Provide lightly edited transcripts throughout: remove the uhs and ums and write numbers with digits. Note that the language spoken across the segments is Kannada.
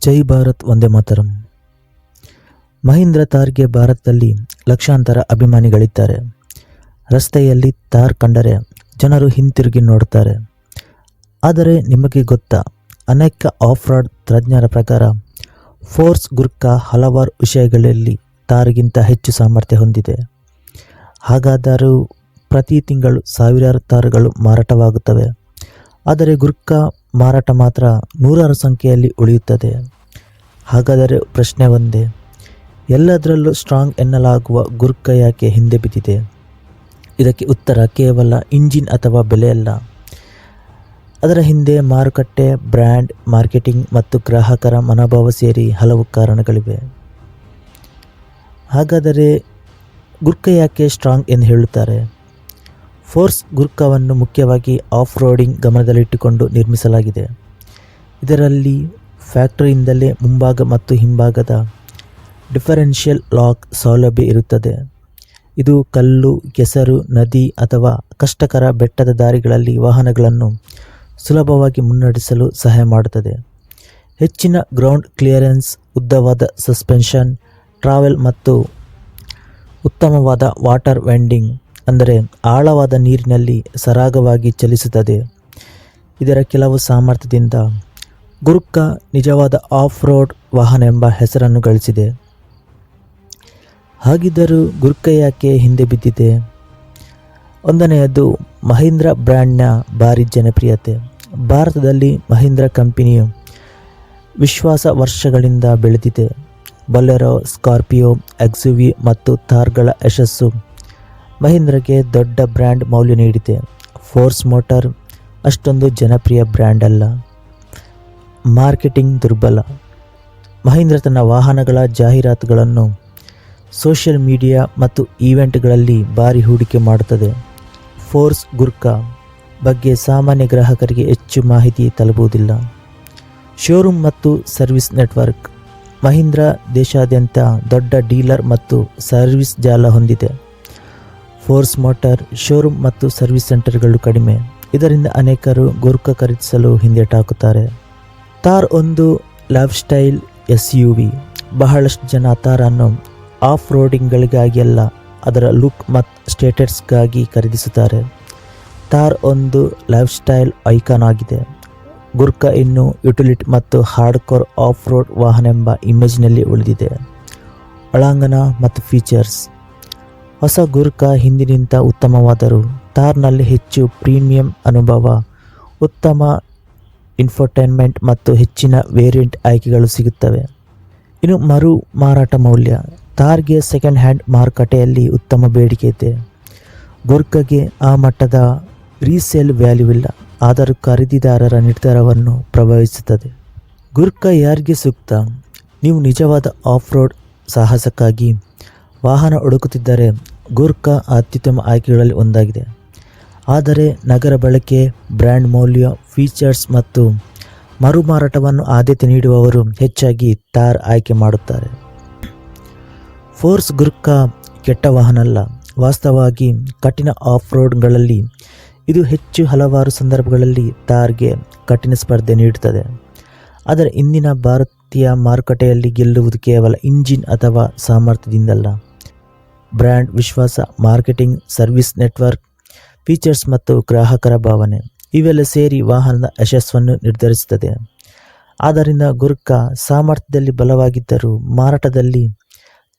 ಜೈ ಭಾರತ್ ವಂದೇ ಮಾತರಂ. ಮಹೀಂದ್ರ ಥಾರ್ಗೆ ಭಾರತದಲ್ಲಿ ಲಕ್ಷಾಂತರ ಅಭಿಮಾನಿಗಳಿದ್ದಾರೆ. ರಸ್ತೆಯಲ್ಲಿ ಥಾರ್ ಕಂಡರೆ ಜನರು ಹಿಂತಿರುಗಿ ನೋಡುತ್ತಾರೆ. ಆದರೆ ನಿಮಗೆ ಗೊತ್ತಾ, ಅನೇಕ ಆಫ್ ರೋಡ್ ತಜ್ಞರ ಪ್ರಕಾರ ಫೋರ್ಸ್ ಗುರ್ಕಾ ಹಲವಾರು ವಿಷಯಗಳಲ್ಲಿ ಥಾರ್ಗಿಂತ ಹೆಚ್ಚು ಸಾಮರ್ಥ್ಯ ಹೊಂದಿದೆ. ಹಾಗಾದರೂ ಪ್ರತಿ ತಿಂಗಳು ಸಾವಿರಾರು ಥಾರ್ಗಳು ಮಾರಾಟವಾಗುತ್ತವೆ. ಆದರೆ ಗುರ್ಕಾ ಮಾರಾಟ ಮಾತ್ರ ನೂರಾರು ಸಂಖ್ಯೆಯಲ್ಲಿ ಉಳಿಯುತ್ತದೆ. ಹಾಗಾದರೆ ಪ್ರಶ್ನೆ ಒಂದೇ, ಎಲ್ಲದರಲ್ಲೂ ಸ್ಟ್ರಾಂಗ್ ಎನ್ನಲಾಗುವ ಗುರ್ಕಾ ಯಾಕೆ ಹಿಂದೆ ಬಿದ್ದಿದೆ? ಇದಕ್ಕೆ ಉತ್ತರ ಕೇವಲ ಇಂಜಿನ್ ಅಥವಾ ಬೆಲೆಯಲ್ಲ. ಅದರ ಹಿಂದೆ ಮಾರುಕಟ್ಟೆ, ಬ್ರ್ಯಾಂಡ್, ಮಾರ್ಕೆಟಿಂಗ್ ಮತ್ತು ಗ್ರಾಹಕರ ಮನೋಭಾವ ಸೇರಿ ಹಲವು ಕಾರಣಗಳಿವೆ. ಹಾಗಾದರೆ ಗುರ್ಕಾ ಯಾಕೆ ಸ್ಟ್ರಾಂಗ್ ಎಂದು ಹೇಳುತ್ತಾರೆ? ಫೋರ್ಸ್ ಗುರ್ಕಾವನ್ನು ಮುಖ್ಯವಾಗಿ ಆಫ್ ರೋಡಿಂಗ್ ಗಮನದಲ್ಲಿಟ್ಟುಕೊಂಡು ನಿರ್ಮಿಸಲಾಗಿದೆ. ಇದರಲ್ಲಿ ಫ್ಯಾಕ್ಟರಿಯಿಂದಲೇ ಮುಂಭಾಗ ಮತ್ತು ಹಿಂಭಾಗದ ಡಿಫರೆನ್ಷಿಯಲ್ ಲಾಕ್ ಸೌಲಭ್ಯ ಇರುತ್ತದೆ. ಇದು ಕಲ್ಲು, ಕೆಸರು, ನದಿ ಅಥವಾ ಕಷ್ಟಕರ ಬೆಟ್ಟದ ದಾರಿಗಳಲ್ಲಿ ವಾಹನಗಳನ್ನು ಸುಲಭವಾಗಿ ಮುನ್ನಡೆಸಲು ಸಹಾಯ ಮಾಡುತ್ತದೆ. ಹೆಚ್ಚಿನ ಗ್ರೌಂಡ್ ಕ್ಲಿಯರೆನ್ಸ್, ಉದ್ದವಾದ ಸಸ್ಪೆನ್ಷನ್, ಟ್ರಾವೆಲ್ ಮತ್ತು ಉತ್ತಮವಾದ ವಾಟರ್ ವೆಂಡಿಂಗ್ ಅಂದರೆ ಆಳವಾದ ನೀರಿನಲ್ಲಿ ಸರಾಗವಾಗಿ ಚಲಿಸುತ್ತದೆ. ಇದರ ಕೆಲವು ಸಾಮರ್ಥ್ಯದಿಂದ ಗುರ್ಕಾ ನಿಜವಾದ ಆಫ್ ರೋಡ್ ವಾಹನ ಎಂಬ ಹೆಸರನ್ನು ಗಳಿಸಿದೆ. ಹಾಗಿದ್ದರೂ ಗುರ್ಕಾ ಯಾಕೆ ಹಿಂದೆ ಬಿದ್ದಿದೆ? ಒಂದನೆಯದು, ಮಹೀಂದ್ರ ಬ್ರ್ಯಾಂಡ್ನ ಭಾರಿ ಜನಪ್ರಿಯತೆ. ಭಾರತದಲ್ಲಿ ಮಹೀಂದ್ರ ಕಂಪನಿಯು ವಿಶ್ವಾಸ ವರ್ಷಗಳಿಂದ ಬೆಳೆದಿದೆ. ಬೊಲೆರೋ, ಸ್ಕಾರ್ಪಿಯೋ, ಎಕ್ಸ್ಯುವಿ ಮತ್ತು ಥಾರ್ಗಳ ಯಶಸ್ಸು ಮಹೀಂದ್ರಗೆ ದೊಡ್ಡ ಬ್ರ್ಯಾಂಡ್ ಮೌಲ್ಯ ನೀಡಿದೆ. ಫೋರ್ಸ್ ಮೋಟಾರ್ ಅಷ್ಟೊಂದು ಜನಪ್ರಿಯ ಬ್ರ್ಯಾಂಡ್ ಅಲ್ಲ. ಮಾರ್ಕೆಟಿಂಗ್ ದುರ್ಬಲ. ಮಹೀಂದ್ರ ತನ್ನ ವಾಹನಗಳ ಜಾಹೀರಾತುಗಳನ್ನು ಸೋಷಿಯಲ್ ಮೀಡಿಯಾ ಮತ್ತು ಈವೆಂಟ್ಗಳಲ್ಲಿ ಭಾರಿ ಹೂಡಿಕೆ ಮಾಡುತ್ತದೆ. ಫೋರ್ಸ್ ಗುರ್ಕಾ ಬಗ್ಗೆ ಸಾಮಾನ್ಯ ಗ್ರಾಹಕರಿಗೆ ಹೆಚ್ಚು ಮಾಹಿತಿ ತಲುಪುವುದಿಲ್ಲ. ಶೋರೂಮ್ ಮತ್ತು ಸರ್ವಿಸ್ ನೆಟ್ವರ್ಕ್. ಮಹೀಂದ್ರ ದೇಶಾದ್ಯಂತ ದೊಡ್ಡ ಡೀಲರ್ ಮತ್ತು ಸರ್ವಿಸ್ ಜಾಲ ಹೊಂದಿದೆ. ಫೋರ್ಸ್ ಮೋಟಾರ್ ಶೋರೂಮ್ ಮತ್ತು ಸರ್ವಿಸ್ ಸೆಂಟರ್ಗಳು ಕಡಿಮೆ. ಇದರಿಂದ ಅನೇಕರು ಗುರ್ಕಾ ಖರೀದಿಸಲು ಹಿಂದೇಟಾಕುತ್ತಾರೆ. ಥಾರ್ ಒಂದು ಲೈಫ್ ಸ್ಟೈಲ್ SUV. ಬಹಳಷ್ಟು ಜನ ಥಾರ್ ಅನ್ನು ಆಫ್ ರೋಡಿಂಗ್ಗಳಿಗಾಗಿ ಅಲ್ಲ, ಅದರ ಲುಕ್ ಮತ್ತು ಸ್ಟೇಟಸ್ಗಾಗಿ ಖರೀದಿಸುತ್ತಾರೆ. ಥಾರ್ ಒಂದು ಲೈಫ್ ಸ್ಟೈಲ್ ಐಕಾನ್ ಆಗಿದೆ. ಗುರ್ಕಾ ಇನ್ನು ಯುಟಿಲಿಟಿ ಮತ್ತು ಹಾರ್ಡ್ಕೋರ್ ಆಫ್ ರೋಡ್ ವಾಹನ ಎಂಬ ಇಮೇಜ್ನಲ್ಲಿ ಉಳಿದಿದೆ. ಒಳಾಂಗಣ ಮತ್ತು ಫೀಚರ್ಸ್. ಹೊಸ ಗುರ್ಕಾ ಹಿಂದಿನಿಂದ ಉತ್ತಮವಾದರೂ ಥಾರ್ನಲ್ಲಿ ಹೆಚ್ಚು ಪ್ರೀಮಿಯಂ ಅನುಭವ, ಉತ್ತಮ ಇನ್ಫೋಟೈನ್ಮೆಂಟ್ ಮತ್ತು ಹೆಚ್ಚಿನ ವೇರಿಯಂಟ್ ಆಯ್ಕೆಗಳು ಸಿಗುತ್ತವೆ. ಇನ್ನು ಮರು ಮಾರಾಟ ಮೌಲ್ಯ. ಥಾರ್ಗೆ ಸೆಕೆಂಡ್ ಹ್ಯಾಂಡ್ ಮಾರುಕಟ್ಟೆಯಲ್ಲಿ ಉತ್ತಮ ಬೇಡಿಕೆ ಇದೆ. ಗುರ್ಕಾಗೆ ಆ ಮಟ್ಟದ ರೀಸೇಲ್ ವ್ಯಾಲ್ಯೂ ಇಲ್ಲ, ಆದರೂ ಖರೀದಿದಾರರ ನಿರ್ಧಾರವನ್ನು ಪ್ರಭಾವಿಸುತ್ತದೆ. ಗುರ್ಕಾ ಯಾರಿಗೆ ಸೂಕ್ತ? ನೀವು ನಿಜವಾದ ಆಫ್ ರೋಡ್ ಸಾಹಸಕ್ಕಾಗಿ ವಾಹನ ಹುಡುಕುತ್ತಿದ್ದರೆ ಗುರ್ಕಾ ಅತ್ಯುತ್ತಮ ಆಯ್ಕೆಗಳಲ್ಲಿ ಒಂದಾಗಿದೆ. ಆದರೆ ನಗರ ಬಳಕೆ, ಬ್ರ್ಯಾಂಡ್ ಮೌಲ್ಯ, ಫೀಚರ್ಸ್ ಮತ್ತು ಮರುಮಾರಾಟವನ್ನು ಆದ್ಯತೆ ನೀಡುವವರು ಹೆಚ್ಚಾಗಿ ಥಾರ್ ಆಯ್ಕೆ ಮಾಡುತ್ತಾರೆ. ಫೋರ್ಸ್ ಗುರ್ಕಾ ಕೆಟ್ಟ ವಾಹನ ಅಲ್ಲ. ವಾಸ್ತವವಾಗಿ ಕಠಿಣ ಆಫ್ ರೋಡ್ಗಳಲ್ಲಿ ಇದು ಹೆಚ್ಚು ಹಲವಾರು ಸಂದರ್ಭಗಳಲ್ಲಿ ಥಾರ್ಗೆ ಕಠಿಣ ಸ್ಪರ್ಧೆ ನೀಡುತ್ತದೆ. ಆದರೆ ಇಂದಿನ ಭಾರತೀಯ ಮಾರುಕಟ್ಟೆಯಲ್ಲಿ ಗೆಲ್ಲುವುದು ಕೇವಲ ಇಂಜಿನ್ ಅಥವಾ ಸಾಮರ್ಥ್ಯದಿಂದಲ್ಲ. ಬ್ರ್ಯಾಂಡ್ ವಿಶ್ವಾಸ, ಮಾರ್ಕೆಟಿಂಗ್, ಸರ್ವಿಸ್ ನೆಟ್ವರ್ಕ್, ಫೀಚರ್ಸ್ ಮತ್ತು ಗ್ರಾಹಕರ ಭಾವನೆ ಇವೆಲ್ಲ ಸೇರಿ ವಾಹನದ ಯಶಸ್ಸನ್ನು ನಿರ್ಧರಿಸುತ್ತದೆ. ಆದ್ದರಿಂದ ಗುರ್ಕಾ ಸಾಮರ್ಥ್ಯದಲ್ಲಿ ಬಲವಾಗಿದ್ದರೂ ಮಾರಾಟದಲ್ಲಿ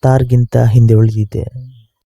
ಥಾರ್ಗಿಂತ ಹಿಂದೆ ಉಳಿದಿದೆ.